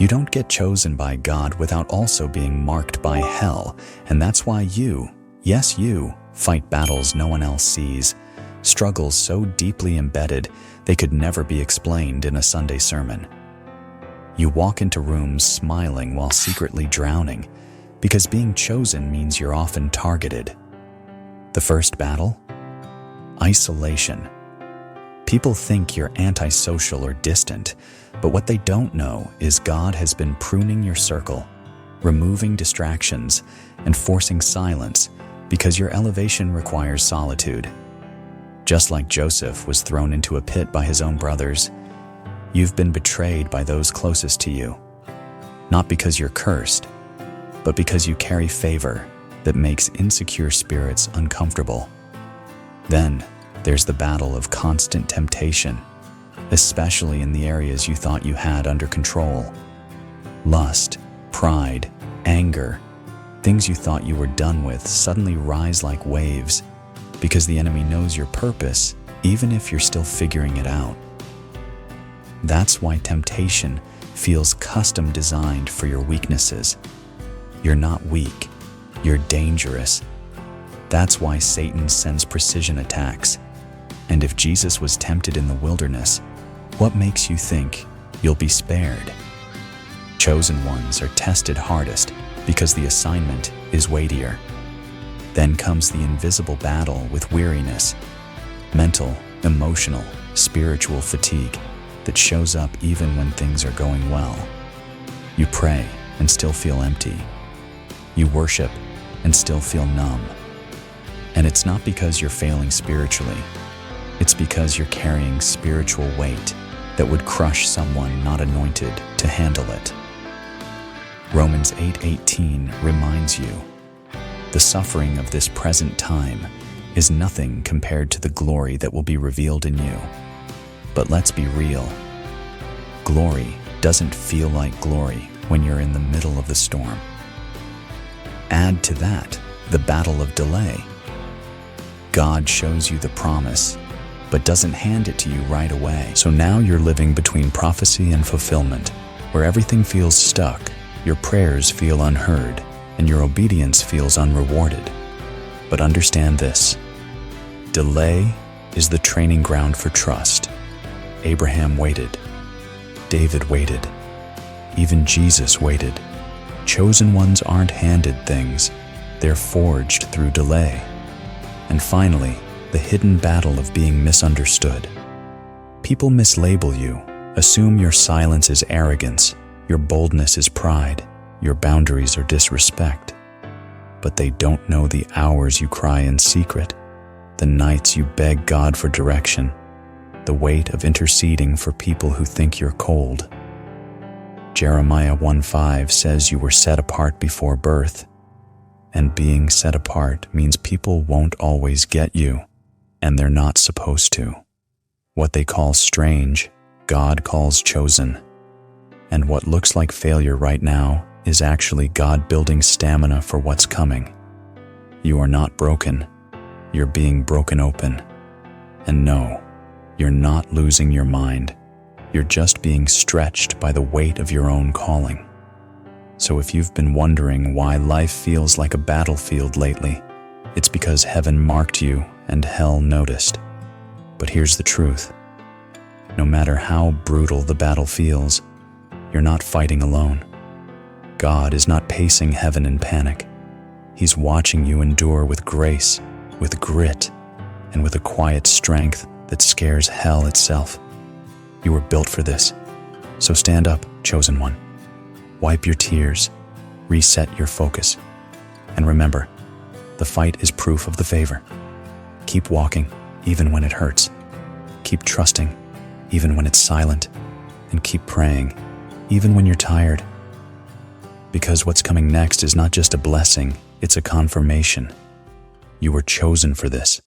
You don't get chosen by God without also being marked by hell, and that's why you, yes you, fight battles no one else sees, struggles so deeply embedded they could never be explained in a Sunday sermon. You walk into rooms smiling while secretly drowning, because being chosen means you're often targeted. The first battle? Isolation. People think you're antisocial or distant, but what they don't know is God has been pruning your circle, removing distractions, and forcing silence because your elevation requires solitude. Just like Joseph was thrown into a pit by his own brothers, you've been betrayed by those closest to you, not because you're cursed, but because you carry favor that makes insecure spirits uncomfortable. Then there's the battle of constant temptation, especially in the areas you thought you had under control. Lust, pride, anger, things you thought you were done with suddenly rise like waves because the enemy knows your purpose, even if you're still figuring it out. That's why temptation feels custom designed for your weaknesses. You're not weak, you're dangerous. That's why Satan sends precision attacks. And if Jesus was tempted in the wilderness, what makes you think you'll be spared? Chosen ones are tested hardest because the assignment is weightier. Then comes the invisible battle with weariness, mental, emotional, spiritual fatigue that shows up even when things are going well. You pray and still feel empty. You worship and still feel numb. And it's not because you're failing spiritually. It's because you're carrying spiritual weight that would crush someone not anointed to handle it. Romans 8:18 reminds you, the suffering of this present time is nothing compared to the glory that will be revealed in you. But let's be real. Glory doesn't feel like glory when you're in the middle of the storm. Add to that the battle of delay. God shows you the promise, but doesn't hand it to you right away. So now you're living between prophecy and fulfillment, where everything feels stuck, your prayers feel unheard, and your obedience feels unrewarded. But understand this: delay is the training ground for trust. Abraham waited. David waited. Even Jesus waited. Chosen ones aren't handed things. They're forged through delay. And finally, the hidden battle of being misunderstood. People mislabel you, assume your silence is arrogance, your boldness is pride, your boundaries are disrespect. But they don't know the hours you cry in secret, the nights you beg God for direction, the weight of interceding for people who think you're cold. Jeremiah 1:5 says you were set apart before birth. And being set apart means people won't always get you, and they're not supposed to. What they call strange, God calls chosen. And what looks like failure right now is actually God building stamina for what's coming. You are not broken. You're being broken open. And no, you're not losing your mind. You're just being stretched by the weight of your own calling. So if you've been wondering why life feels like a battlefield lately, it's because heaven marked you and hell noticed. But here's the truth. No matter how brutal the battle feels, you're not fighting alone. God is not pacing heaven in panic. He's watching you endure with grace, with grit, and with a quiet strength that scares hell itself. You were built for this. So stand up, chosen one. Wipe your tears, reset your focus, and remember, the fight is proof of the favor. Keep walking, even when it hurts. Keep trusting, even when it's silent. And keep praying, even when you're tired. Because what's coming next is not just a blessing, it's a confirmation. You were chosen for this.